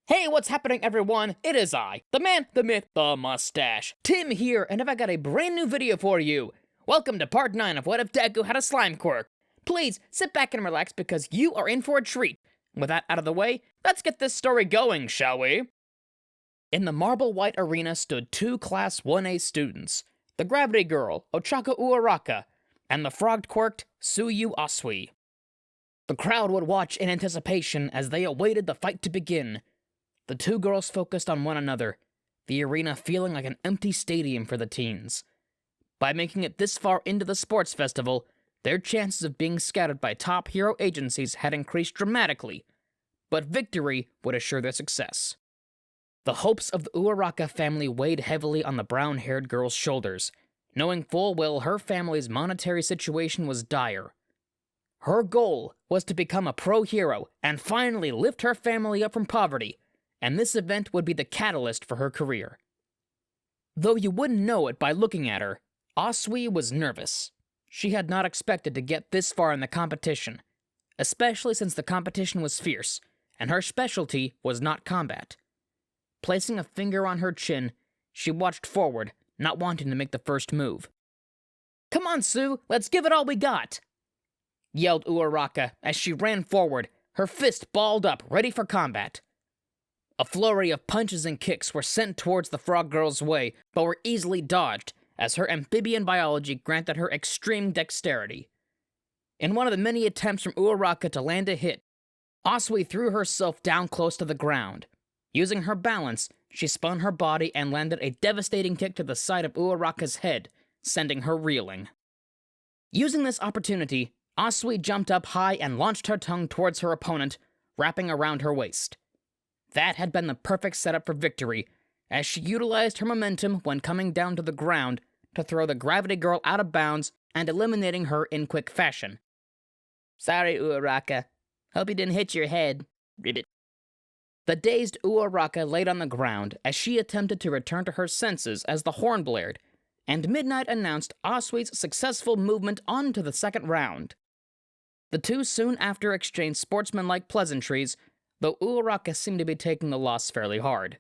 Hey, what's happening, everyone? It is I, the man, the myth, the mustache, Tim here, and I've got a brand new video for you. Welcome to part 9 of What If Deku Had a Slime Quirk. Please, sit back and relax because you are in for a treat. With that out of the way, let's get this story going, shall we? In the marble white arena stood two Class 1A students, the Gravity Girl, Ochako Uaraka, and the frogged quirked Suyu Asui. The crowd would watch in anticipation as they awaited the fight to begin. The two girls focused on one another, the arena feeling like an empty stadium for the teens. By making it this far into the sports festival, their chances of being scouted by top hero agencies had increased dramatically, but victory would assure their success. The hopes of the Uaraka family weighed heavily on the brown-haired girl's shoulders, knowing full well her family's monetary situation was dire. Her goal was to become a pro hero and finally lift her family up from poverty, and this event would be the catalyst for her career. Though you wouldn't know it by looking at her, Asui was nervous. She had not expected to get this far in the competition, especially since the competition was fierce, and her specialty was not combat. Placing a finger on her chin, she watched forward, not wanting to make the first move. "Come on, Sue, let's give it all we got!" yelled Uaraka as she ran forward, her fist balled up, ready for combat. A flurry of punches and kicks were sent towards the frog girl's way, but were easily dodged, as her amphibian biology granted her extreme dexterity. In one of the many attempts from Uaraka to land a hit, Asui threw herself down close to the ground. Using her balance, she spun her body and landed a devastating kick to the side of Uaraka's head, sending her reeling. Using this opportunity, Asui jumped up high and launched her tongue towards her opponent, wrapping around her waist. That had been the perfect setup for victory, as she utilized her momentum when coming down to the ground to throw the Gravity Girl out of bounds and eliminating her in quick fashion. "Sorry, Uaraka. Hope you didn't hit your head. Ribbit." The dazed Uaraka laid on the ground as she attempted to return to her senses as the horn blared, and midnight announced Asui's successful movement on to the second round. The two soon after exchanged sportsmanlike pleasantries, though Uaraka seemed to be taking the loss fairly hard.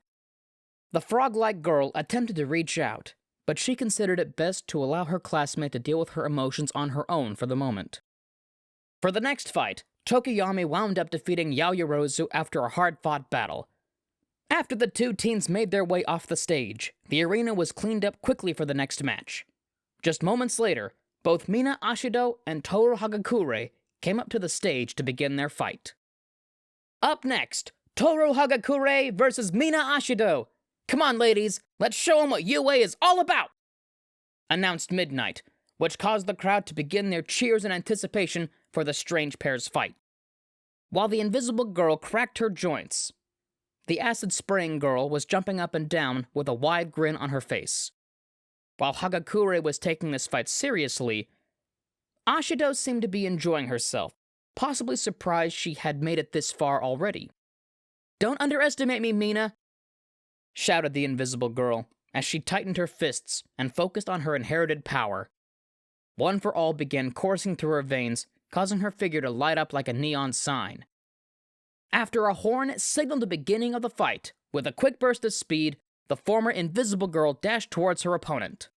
The frog-like girl attempted to reach out, but she considered it best to allow her classmate to deal with her emotions on her own for the moment. For the next fight, Tokiyami wound up defeating Yaoyorozu after a hard-fought battle. After the two teens made their way off the stage, the arena was cleaned up quickly for the next match. Just moments later, both Mina Ashido and Toru Hagakure came up to the stage to begin their fight. Up next, Toru Hagakure versus Mina Ashido. "Come on, ladies, let's show them what UA is all about!" announced Midnight, which caused the crowd to begin their cheers in anticipation for the strange pair's fight. While the invisible girl cracked her joints, the acid-spraying girl was jumping up and down with a wide grin on her face. While Hagakure was taking this fight seriously, Ashido seemed to be enjoying herself, possibly surprised she had made it this far already. "Don't underestimate me, Mina!" shouted the invisible girl, as she tightened her fists and focused on her inherited power. One for All began coursing through her veins, causing her figure to light up like a neon sign. After a horn signaled the beginning of the fight, with a quick burst of speed, the former invisible girl dashed towards her opponent.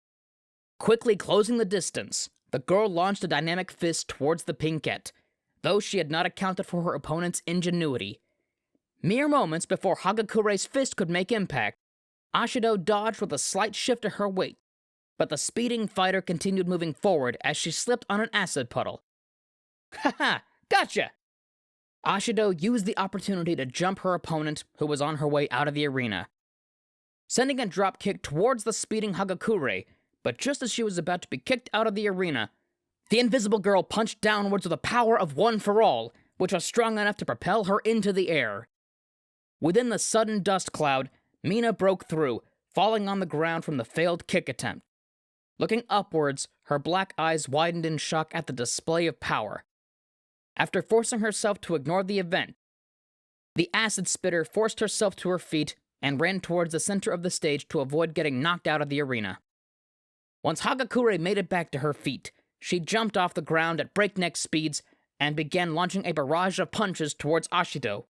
Quickly closing the distance, the girl launched a dynamic fist towards the pinkette, though she had not accounted for her opponent's ingenuity. Mere moments before Hagakure's fist could make impact, Ashido dodged with a slight shift to her weight, but the speeding fighter continued moving forward as she slipped on an acid puddle. "Haha, gotcha!" Ashido used the opportunity to jump her opponent, who was on her way out of the arena. Sending a drop kick towards the speeding Hagakure, but just as she was about to be kicked out of the arena, the invisible girl punched downwards with the power of One for All, which was strong enough to propel her into the air. Within the sudden dust cloud, Mina broke through, falling on the ground from the failed kick attempt. Looking upwards, her black eyes widened in shock at the display of power. After forcing herself to ignore the event, the acid spitter forced herself to her feet and ran towards the center of the stage to avoid getting knocked out of the arena. Once Hagakure made it back to her feet, she jumped off the ground at breakneck speeds and began launching a barrage of punches towards Ashido.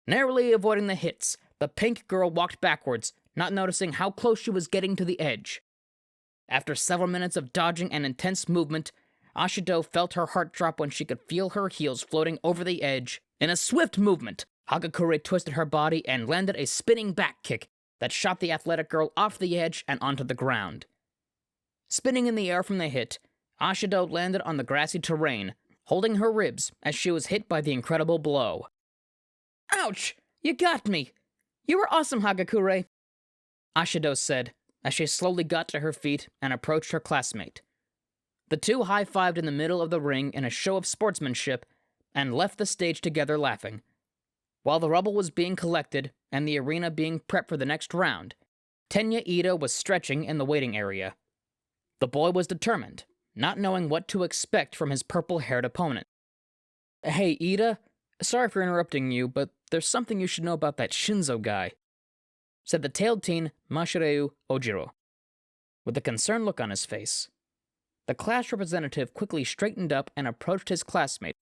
Narrowly avoiding the hits, the pink girl walked backwards, not noticing how close she was getting to the edge. After several minutes of dodging and intense movement, Ashido felt her heart drop when she could feel her heels floating over the edge. In a swift movement, Hagakure twisted her body and landed a spinning back kick that shot the athletic girl off the edge and onto the ground. Spinning in the air from the hit, Ashido landed on the grassy terrain, holding her ribs as she was hit by the incredible blow. "Ouch! You got me! You were awesome, Hagakure," Ashido said as she slowly got to her feet and approached her classmate. The two high-fived in the middle of the ring in a show of sportsmanship and left the stage together laughing. While the rubble was being collected and the arena being prepped for the next round, Tenya Ida was stretching in the waiting area. The boy was determined, not knowing what to expect from his purple-haired opponent. "Hey, Ida, sorry for interrupting you, but there's something you should know about that Shinzo guy," said the tailed teen Mashireu Ojiro, with a concerned look on his face. The class representative quickly straightened up and approached his classmate,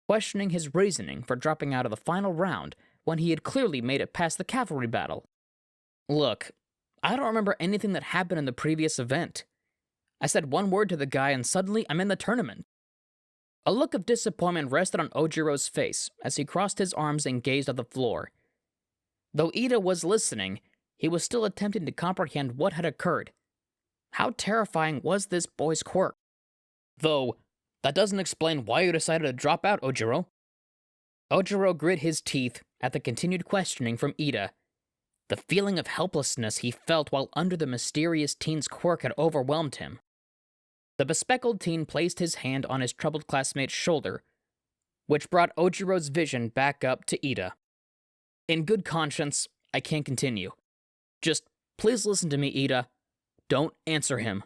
questioning his reasoning for dropping out of the final round when he had clearly made it past the cavalry battle. "Look, I don't remember anything that happened in the previous event. I said one word to the guy and suddenly I'm in the tournament." A look of disappointment rested on Ojiro's face as he crossed his arms and gazed at the floor. Though Ida was listening, he was still attempting to comprehend what had occurred. How terrifying was this boy's quirk? Though, that doesn't explain why you decided to drop out, Ojiro. Ojiro grit his teeth at the continued questioning from Ida. The feeling of helplessness he felt while under the mysterious teen's quirk had overwhelmed him. The bespectacled teen placed his hand on his troubled classmate's shoulder, which brought Ojiro's vision back up to Ida. "In good conscience, I can't continue. Just please listen to me, Ida. Don't answer him."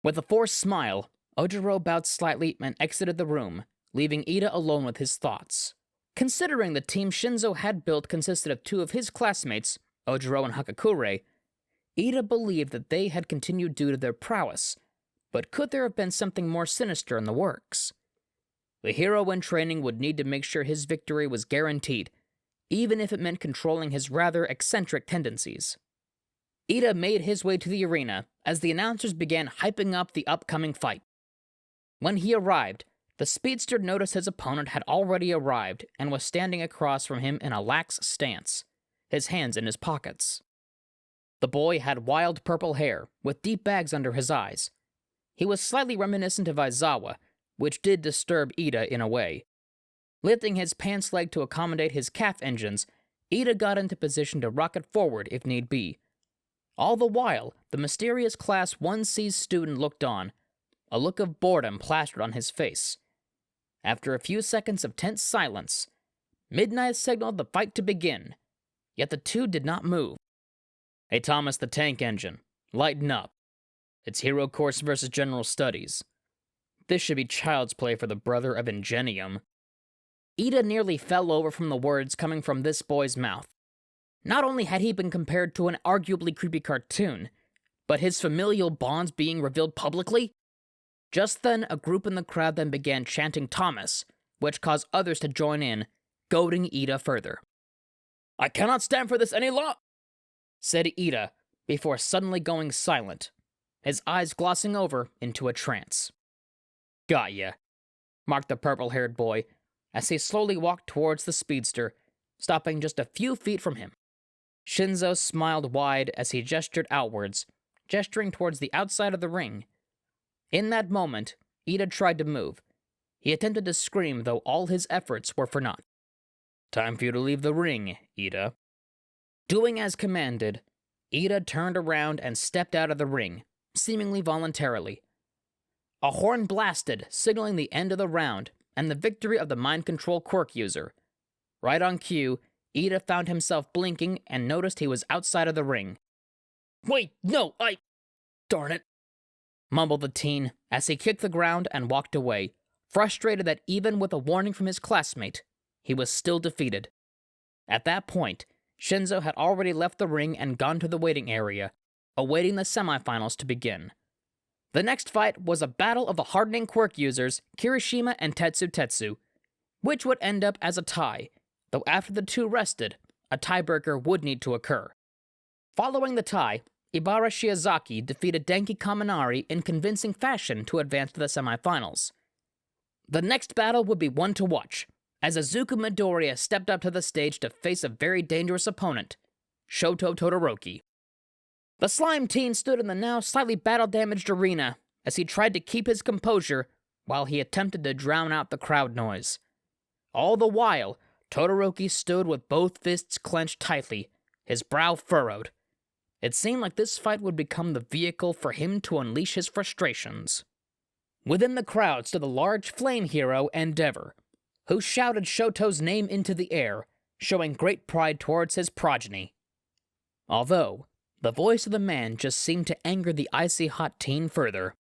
With a forced smile, Ojiro bowed slightly and exited the room, leaving Ida alone with his thoughts. Considering the team Shinzo had built consisted of two of his classmates, Ojiro and Hagakure, Ida believed that they had continued due to their prowess, but could there have been something more sinister in the works? The hero in training would need to make sure his victory was guaranteed, even if it meant controlling his rather eccentric tendencies. Ida made his way to the arena as the announcers began hyping up the upcoming fight. When he arrived, the speedster noticed his opponent had already arrived and was standing across from him in a lax stance, his hands in his pockets. The boy had wild purple hair, with deep bags under his eyes. He was slightly reminiscent of Aizawa, which did disturb Ida in a way. Lifting his pants leg to accommodate his calf engines, Ida got into position to rocket forward if need be. All the while, the mysterious Class 1C student looked on, a look of boredom plastered on his face. After a few seconds of tense silence, Midnight signaled the fight to begin, yet the two did not move. "Hey Thomas the Tank Engine, lighten up. It's Hero Course versus General Studies. This should be child's play for the brother of Ingenium." Ida nearly fell over from the words coming from this boy's mouth. Not only had he been compared to an arguably creepy cartoon, but his familial bonds being revealed publicly? Just then, a group in the crowd then began chanting Thomas, which caused others to join in, goading Ida further. "I cannot stand for this any longer," said Ida, before suddenly going silent, his eyes glossing over into a trance. "Got ya," marked the purple-haired boy, as he slowly walked towards the speedster, stopping just a few feet from him. Shinzo smiled wide as he gestured outwards, gesturing towards the outside of the ring. In that moment, Ida tried to move. He attempted to scream, though all his efforts were for naught. "Time for you to leave the ring, Ida." Doing as commanded, Ida turned around and stepped out of the ring, seemingly voluntarily. A horn blasted, signaling the end of the round and the victory of the mind control quirk user. Right on cue, Ida found himself blinking and noticed he was outside of the ring. "Wait, no, darn it," mumbled the teen as he kicked the ground and walked away, frustrated that even with a warning from his classmate, he was still defeated. At that point, Shinzo had already left the ring and gone to the waiting area, awaiting the semifinals to begin. The next fight was a battle of the hardening quirk users Kirishima and Tetsu Tetsu, which would end up as a tie, though after the two rested, a tiebreaker would need to occur. Following the tie, Ibara Shiozaki defeated Denki Kaminari in convincing fashion to advance to the semifinals. The next battle would be one to watch, as Izuku Midoriya stepped up to the stage to face a very dangerous opponent, Shoto Todoroki. The slime teen stood in the now slightly battle-damaged arena as he tried to keep his composure while he attempted to drown out the crowd noise. All the while, Todoroki stood with both fists clenched tightly, his brow furrowed. It seemed like this fight would become the vehicle for him to unleash his frustrations. Within the crowd stood the large flame hero Endeavor, who shouted Shoto's name into the air, showing great pride towards his progeny. Although, the voice of the man just seemed to anger the icy hot teen further.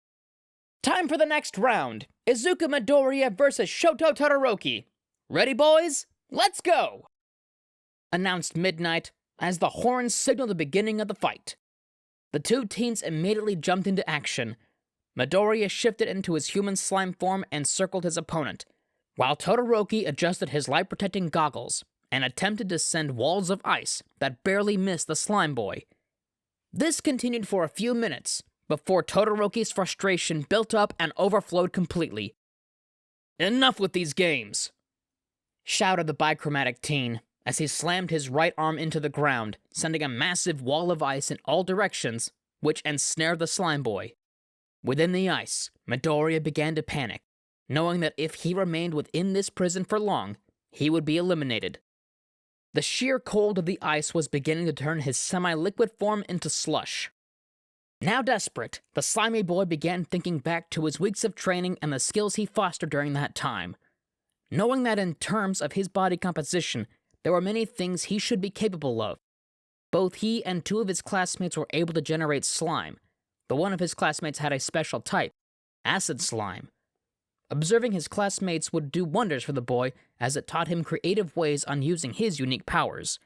Time for the next round, Izuku Midoriya versus Shoto Todoroki. Ready, boys? Let's go! Announced Midnight, as the horns signaled the beginning of the fight. The two teens immediately jumped into action. Midoriya shifted into his human slime form and circled his opponent, while Todoroki adjusted his light-protecting goggles and attempted to send walls of ice that barely missed the slime boy. This continued for a few minutes before Todoroki's frustration built up and overflowed completely. "Enough with these games!" shouted the bichromatic teen, as he slammed his right arm into the ground, sending a massive wall of ice in all directions, which ensnared the slime boy. Within the ice, Midoriya began to panic, knowing that if he remained within this prison for long, he would be eliminated. The sheer cold of the ice was beginning to turn his semi-liquid form into slush. Now desperate, the slimy boy began thinking back to his weeks of training and the skills he fostered during that time. Knowing that in terms of his body composition, there were many things he should be capable of. Both he and two of his classmates were able to generate slime, though one of his classmates had a special type, acid slime. Observing his classmates would do wonders for the boy, as it taught him creative ways on using his unique powers.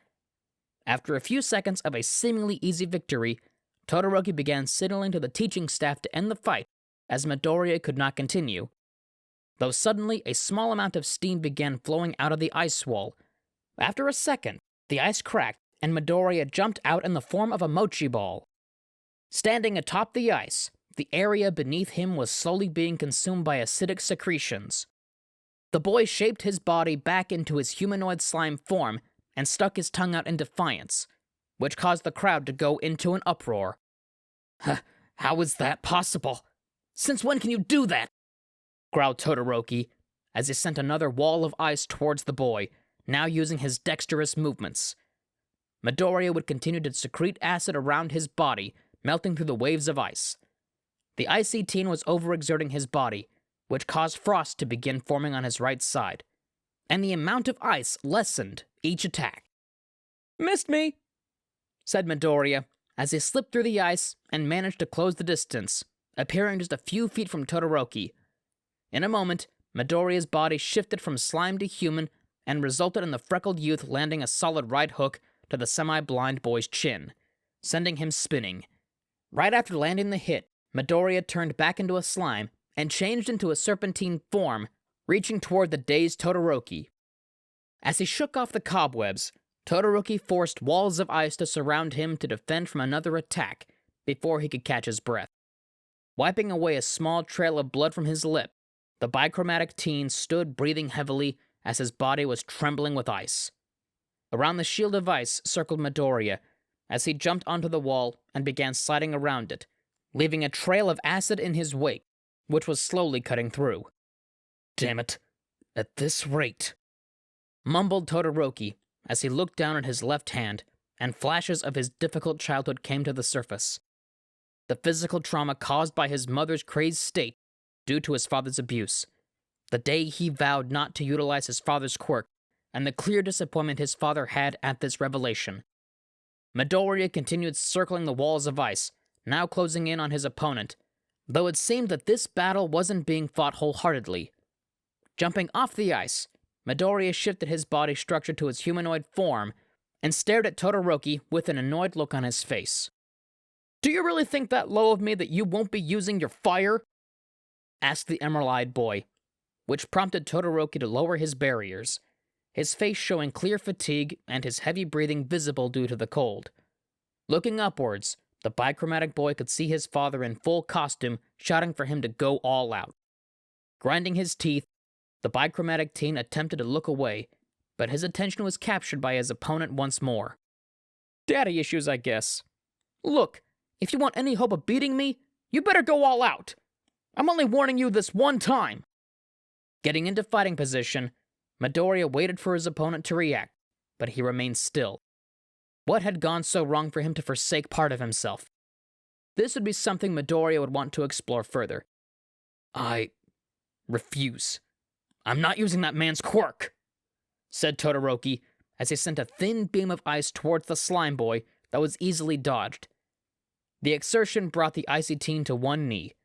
After a few seconds of a seemingly easy victory, Todoroki began signaling to the teaching staff to end the fight, as Midoriya could not continue. Though suddenly, a small amount of steam began flowing out of the ice wall. After a second, the ice cracked, and Midoriya jumped out in the form of a mochi ball. Standing atop the ice, the area beneath him was slowly being consumed by acidic secretions. The boy shaped his body back into his humanoid slime form and stuck his tongue out in defiance, which caused the crowd to go into an uproar. How is that possible? Since when can you do that? Growled Todoroki, as he sent another wall of ice towards the boy, now using his dexterous movements. Midoriya would continue to secrete acid around his body, melting through the waves of ice. The icy teen was overexerting his body, which caused frost to begin forming on his right side, and the amount of ice lessened each attack. "Missed me," said Midoriya, as he slipped through the ice and managed to close the distance, appearing just a few feet from Todoroki. In a moment, Midoriya's body shifted from slime to human and resulted in the freckled youth landing a solid right hook to the semi-blind boy's chin, sending him spinning. Right after landing the hit, Midoriya turned back into a slime and changed into a serpentine form, reaching toward the dazed Todoroki. As he shook off the cobwebs, Todoroki forced walls of ice to surround him to defend from another attack before he could catch his breath. Wiping away a small trail of blood from his lip, the bichromatic teen stood breathing heavily as his body was trembling with ice. Around the shield of ice circled Midoriya, as he jumped onto the wall and began sliding around it, leaving a trail of acid in his wake, which was slowly cutting through. "Damn it, at this rate," mumbled Todoroki as he looked down at his left hand, and flashes of his difficult childhood came to the surface. The physical trauma caused by his mother's crazed state due to his father's abuse, the day he vowed not to utilize his father's quirk, and the clear disappointment his father had at this revelation. Midoriya continued circling the walls of ice, now closing in on his opponent, though it seemed that this battle wasn't being fought wholeheartedly. Jumping off the ice, Midoriya shifted his body structure to his humanoid form and stared at Todoroki with an annoyed look on his face. "Do you really think that low of me that you won't be using your fire?" asked the emerald-eyed boy, which prompted Todoroki to lower his barriers. his face showing clear fatigue and his heavy breathing visible due to the cold. Looking upwards, the bichromatic boy could see his father in full costume shouting for him to go all out. Grinding his teeth, the bichromatic teen attempted to look away, but his attention was captured by his opponent once more. Daddy issues, I guess. Look, if you want any hope of beating me, you better go all out. I'm only warning you this one time. Getting into fighting position, Midoriya waited for his opponent to react, but he remained still. What had gone so wrong for him to forsake part of himself? This would be something Midoriya would want to explore further. I refuse. I'm not using that man's quirk, said Todoroki as he sent a thin beam of ice towards the slime boy that was easily dodged. The exertion brought the icy teen to one knee,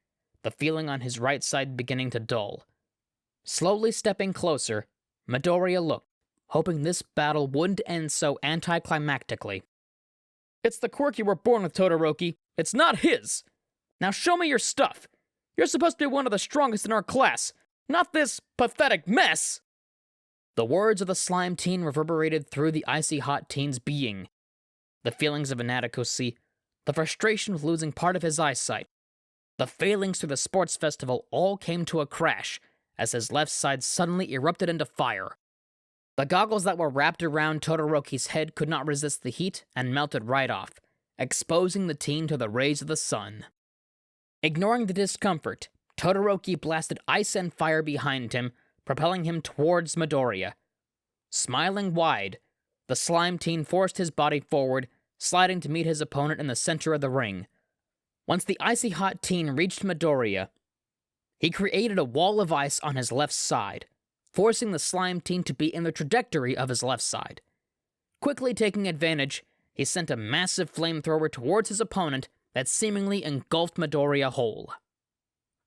the feeling on his right side beginning to dull. Slowly stepping closer, Midoriya looked, hoping this battle wouldn't end so anticlimactically. It's the quirk you were born with, Todoroki. It's not his. Now show me your stuff. You're supposed to be one of the strongest in our class, not this pathetic mess. The words of the slime teen reverberated through the icy hot teen's being. The feelings of inadequacy, the frustration with losing part of his eyesight, the failings through the sports festival all came to a crash as his left side suddenly erupted into fire. The goggles that were wrapped around Todoroki's head could not resist the heat and melted right off, exposing the teen to the rays of the sun. Ignoring the discomfort, Todoroki blasted ice and fire behind him, propelling him towards Midoriya. Smiling wide, the slime teen forced his body forward, sliding to meet his opponent in the center of the ring. Once the icy hot teen reached Midoriya, he created a wall of ice on his left side, forcing the slime teen to be in the trajectory of his left side. Quickly taking advantage, he sent a massive flamethrower towards his opponent that seemingly engulfed Midoriya whole.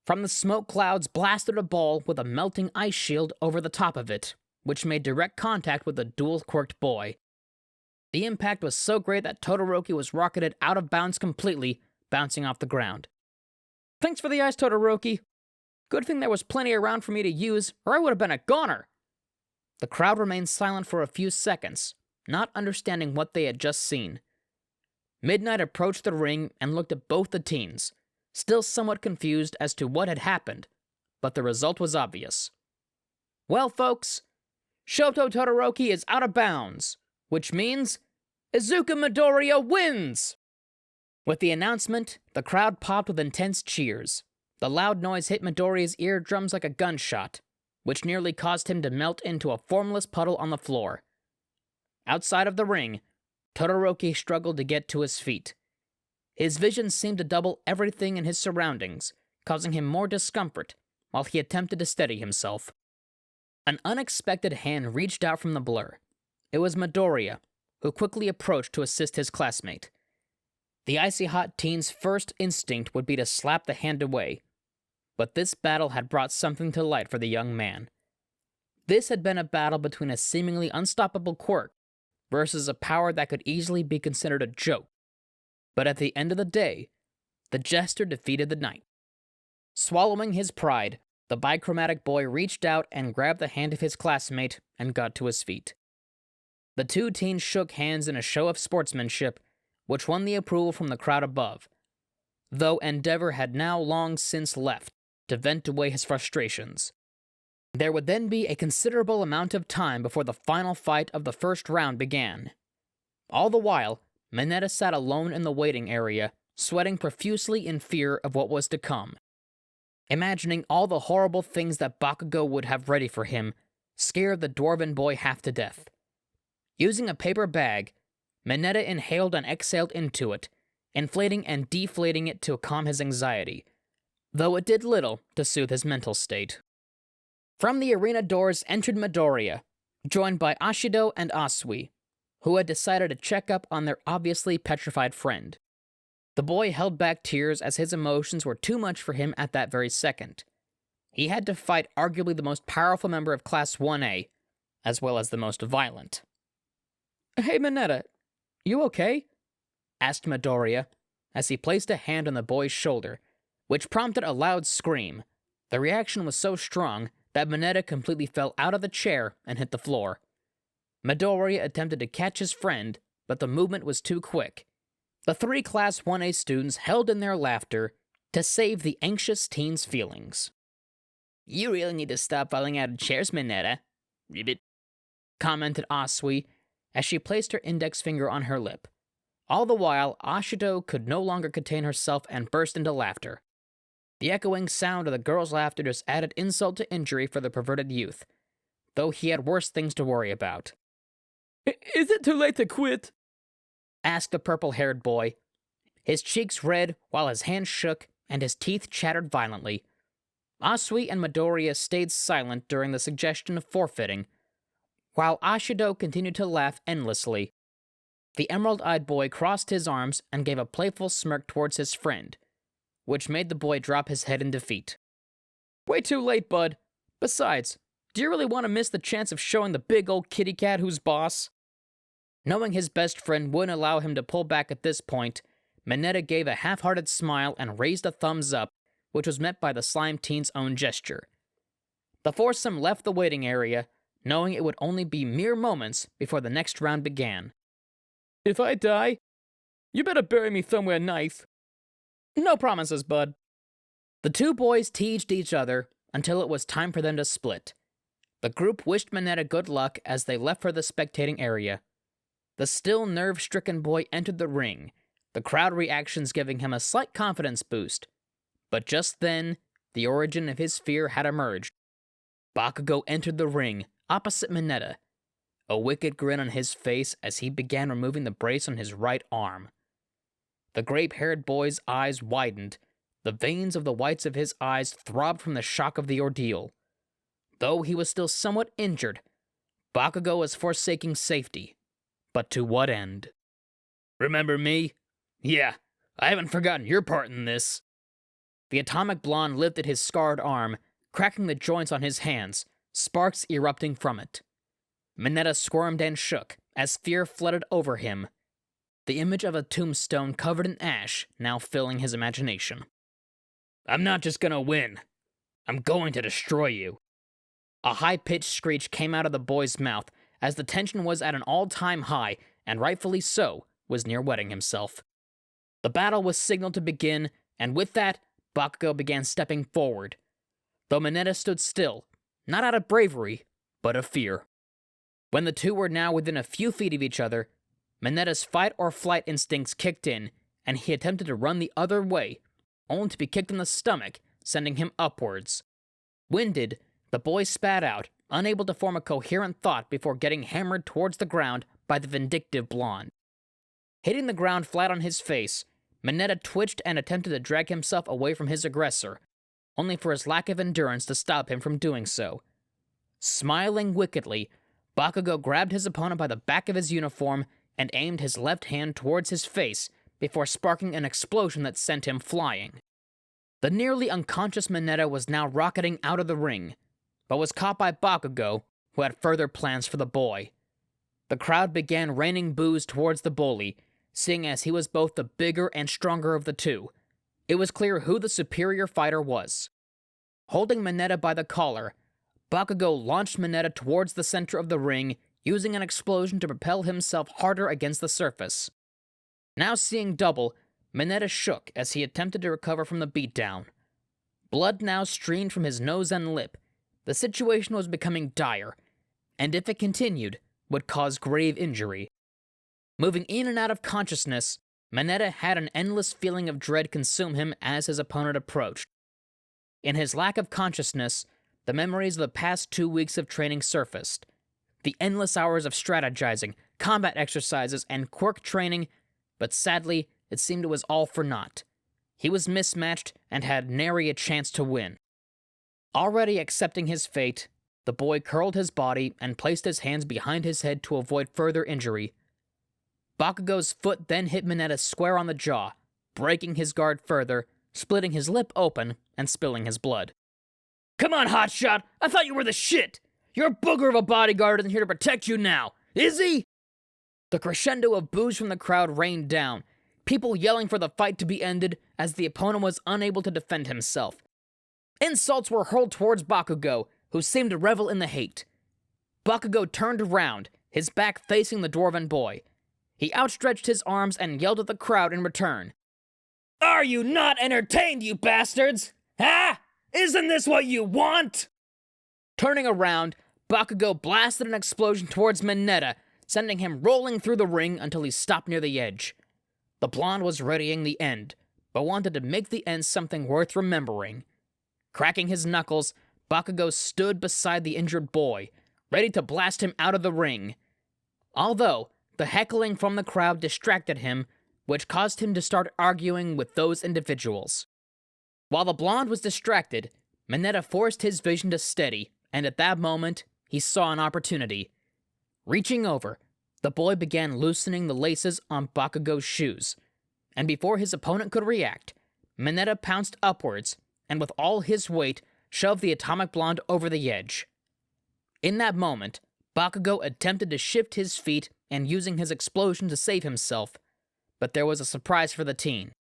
From the smoke clouds blasted a ball with a melting ice shield over the top of it, which made direct contact with the dual-quirked boy. The impact was so great that Todoroki was rocketed out of bounds completely, bouncing off the ground. Thanks for the ice, Todoroki. Good thing there was plenty around for me to use, or I would have been a goner. The crowd remained silent for a few seconds, not understanding what they had just seen. Midnight approached the ring and looked at both the teens, still somewhat confused as to what had happened, but the result was obvious. Well, folks, Shoto Todoroki is out of bounds, which means Izuku Midoriya wins! With the announcement, the crowd popped with intense cheers. The loud noise hit Midoriya's eardrums like a gunshot, which nearly caused him to melt into a formless puddle on the floor. Outside of the ring, Todoroki struggled to get to his feet. His vision seemed to double everything in his surroundings, causing him more discomfort while he attempted to steady himself. An unexpected hand reached out from the blur. It was Midoriya, who quickly approached to assist his classmate. The icy hot teen's first instinct would be to slap the hand away, but this battle had brought something to light for the young man. This had been a battle between a seemingly unstoppable quirk versus a power that could easily be considered a joke. But at the end of the day, the jester defeated the knight. Swallowing his pride, the bichromatic boy reached out and grabbed the hand of his classmate and got to his feet. The two teens shook hands in a show of sportsmanship, which won the approval from the crowd above, though Endeavor had now long since left to vent away his frustrations. There would then be a considerable amount of time before the final fight of the first round began. All the while, Mineta sat alone in the waiting area, sweating profusely in fear of what was to come. Imagining all the horrible things that Bakugo would have ready for him scared the dwarven boy half to death. Using a paper bag, Mineta inhaled and exhaled into it, inflating and deflating it to calm his anxiety, though it did little to soothe his mental state. From the arena doors entered Midoriya, joined by Ashido and Asui, who had decided to check up on their obviously petrified friend. The boy held back tears as his emotions were too much for him at that very second. He had to fight arguably the most powerful member of Class 1A, as well as the most violent. Hey Mineta, you okay? Asked Midoriya, as he placed a hand on the boy's shoulder, which prompted a loud scream. The reaction was so strong that Mineta completely fell out of the chair and hit the floor. Midoriya attempted to catch his friend, but the movement was too quick. The three Class 1A students held in their laughter to save the anxious teen's feelings. "You really need to stop falling out of chairs, Mineta," Ribbit commented Asui as she placed her index finger on her lip. All the while, Ashido could no longer contain herself and burst into laughter. The echoing sound of the girl's laughter just added insult to injury for the perverted youth, though he had worse things to worry about. "Is it too late to quit?" asked the purple-haired boy. His cheeks red while his hands shook and his teeth chattered violently. Asui and Midoriya stayed silent during the suggestion of forfeiting, while Ashido continued to laugh endlessly. The emerald-eyed boy crossed his arms and gave a playful smirk towards his friend, which made the boy drop his head in defeat. "Way too late, bud. Besides, do you really want to miss the chance of showing the big old kitty cat who's boss?" Knowing his best friend wouldn't allow him to pull back at this point, Mineta gave a half-hearted smile and raised a thumbs up, which was met by the slime teen's own gesture. The foursome left the waiting area, knowing it would only be mere moments before the next round began. "If I die, you better bury me somewhere nice." "No promises, bud." The two boys teased each other until it was time for them to split. The group wished Mineta good luck as they left for the spectating area. The still nerve-stricken boy entered the ring, the crowd reactions giving him a slight confidence boost. But just then, the origin of his fear had emerged. Bakugo entered the ring, opposite Mineta, a wicked grin on his face as he began removing the brace on his right arm. The grape-haired boy's eyes widened. The veins of the whites of his eyes throbbed from the shock of the ordeal. Though he was still somewhat injured, Bakugo was forsaking safety. But to what end? "Remember me? Yeah, I haven't forgotten your part in this." The atomic blonde lifted his scarred arm, cracking the joints on his hands, sparks erupting from it. Mineta squirmed and shook as fear flooded over him, the image of a tombstone covered in ash now filling his imagination. "I'm not just gonna win. I'm going to destroy you." A high-pitched screech came out of the boy's mouth as the tension was at an all-time high, and rightfully so, was near wetting himself. The battle was signaled to begin, and with that, Bakugo began stepping forward, though Mineta stood still, not out of bravery, but of fear. When the two were now within a few feet of each other, Mineta's fight-or-flight instincts kicked in, and he attempted to run the other way, only to be kicked in the stomach, sending him upwards. Winded, the boy spat out, unable to form a coherent thought before getting hammered towards the ground by the vindictive blonde. Hitting the ground flat on his face, Mineta twitched and attempted to drag himself away from his aggressor, only for his lack of endurance to stop him from doing so. Smiling wickedly, Bakugo grabbed his opponent by the back of his uniform and aimed his left hand towards his face before sparking an explosion that sent him flying. The nearly unconscious Mineta was now rocketing out of the ring, but was caught by Bakugo, who had further plans for the boy. The crowd began raining boos towards the bully, seeing as he was both the bigger and stronger of the two. It was clear who the superior fighter was. Holding Mineta by the collar, Bakugo launched Mineta towards the center of the ring, using an explosion to propel himself harder against the surface. Now seeing double, Mineta shook as he attempted to recover from the beatdown. Blood now streamed from his nose and lip. The situation was becoming dire, and if it continued, would cause grave injury. Moving in and out of consciousness, Mineta had an endless feeling of dread consume him as his opponent approached. In his lack of consciousness, the memories of the past 2 weeks of training surfaced. The endless hours of strategizing, combat exercises, and quirk training, but sadly, it seemed it was all for naught. He was mismatched and had nary a chance to win. Already accepting his fate, the boy curled his body and placed his hands behind his head to avoid further injury. Bakugo's foot then hit Mineta square on the jaw, breaking his guard further, splitting his lip open, and spilling his blood. "Come on, hotshot! I thought you were the shit! Your booger of a bodyguard isn't here to protect you now, is he?" The crescendo of boos from the crowd rained down, people yelling for the fight to be ended as the opponent was unable to defend himself. Insults were hurled towards Bakugo, who seemed to revel in the hate. Bakugo turned around, his back facing the dwarven boy. He outstretched his arms and yelled at the crowd in return. "Are you not entertained, you bastards? Huh? Isn't this what you want?" Turning around, Bakugo blasted an explosion towards Mineta, sending him rolling through the ring until he stopped near the edge. The blonde was readying the end, but wanted to make the end something worth remembering. Cracking his knuckles, Bakugo stood beside the injured boy, ready to blast him out of the ring. Although, the heckling from the crowd distracted him, which caused him to start arguing with those individuals. While the blonde was distracted, Mineta forced his vision to steady, and at that moment, he saw an opportunity. Reaching over, the boy began loosening the laces on Bakugo's shoes, and before his opponent could react, Mineta pounced upwards, and with all his weight, shoved the atomic blonde over the edge. In that moment, Bakugo attempted to shift his feet and using his explosion to save himself, but there was a surprise for the teen.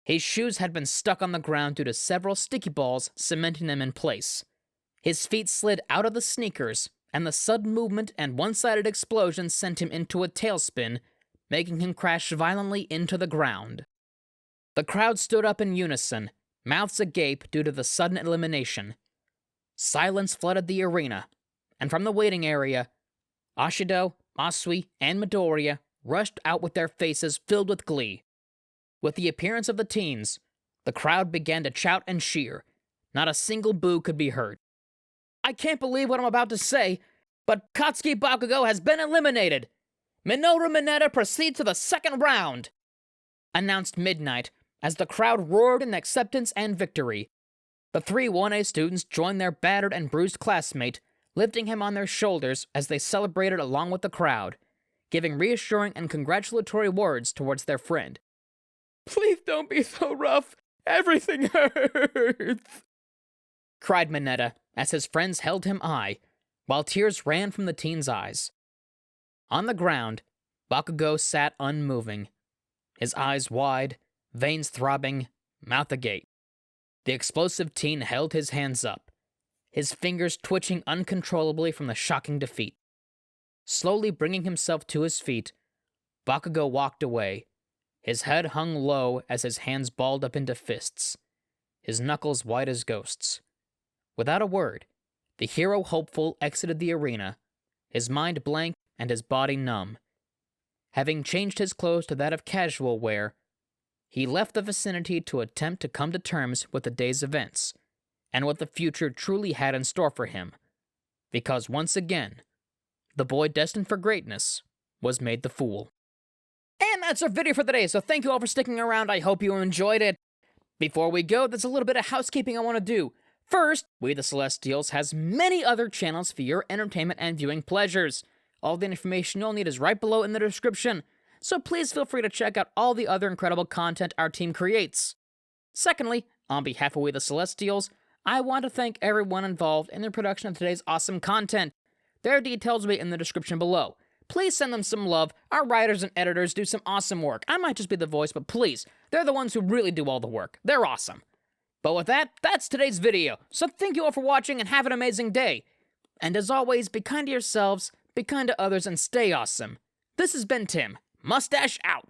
His shoes had been stuck on the ground due to several sticky balls cementing them in place. His feet slid out of the sneakers, and the sudden movement and one-sided explosion sent him into a tailspin, making him crash violently into the ground. The crowd stood up in unison, mouths agape due to the sudden elimination. Silence flooded the arena, and from the waiting area, Ashido, Asui, and Midoriya rushed out with their faces filled with glee. With the appearance of the teens, the crowd began to shout and cheer. Not a single boo could be heard. "I can't believe what I'm about to say, but Katsuki Bakugo has been eliminated! Minoru Mineta proceeds to the second round!" announced Midnight as the crowd roared in acceptance and victory. The three 1A students joined their battered and bruised classmate, lifting him on their shoulders as they celebrated along with the crowd, giving reassuring and congratulatory words towards their friend. "Please don't be so rough. Everything hurts," cried Mineta as his friends held him high, while tears ran from the teen's eyes. On the ground, Bakugo sat unmoving, his eyes wide, veins throbbing, mouth agape. The explosive teen held his hands up, his fingers twitching uncontrollably from the shocking defeat. Slowly bringing himself to his feet, Bakugo walked away. His head hung low as his hands balled up into fists, his knuckles white as ghosts. Without a word, the hero hopeful exited the arena, his mind blank and his body numb. Having changed his clothes to that of casual wear, he left the vicinity to attempt to come to terms with the day's events, and what the future truly had in store for him. Because once again, the boy destined for greatness was made the fool. And that's our video for today, so thank you all for sticking around. I hope you enjoyed it. Before we go, there's a little bit of housekeeping I want to do. First, We the Celestials has many other channels for your entertainment and viewing pleasures. All the information you'll need is right below in the description, so please feel free to check out all the other incredible content our team creates. Secondly, on behalf of We the Celestials, I want to thank everyone involved in the production of today's awesome content. Their details will be in the description below. Please send them some love. Our writers and editors do some awesome work. I might just be the voice, but please, they're the ones who really do all the work. They're awesome. But with that, that's today's video. So thank you all for watching and have an amazing day. And as always, be kind to yourselves, be kind to others, and stay awesome. This has been Tim. Mustache out.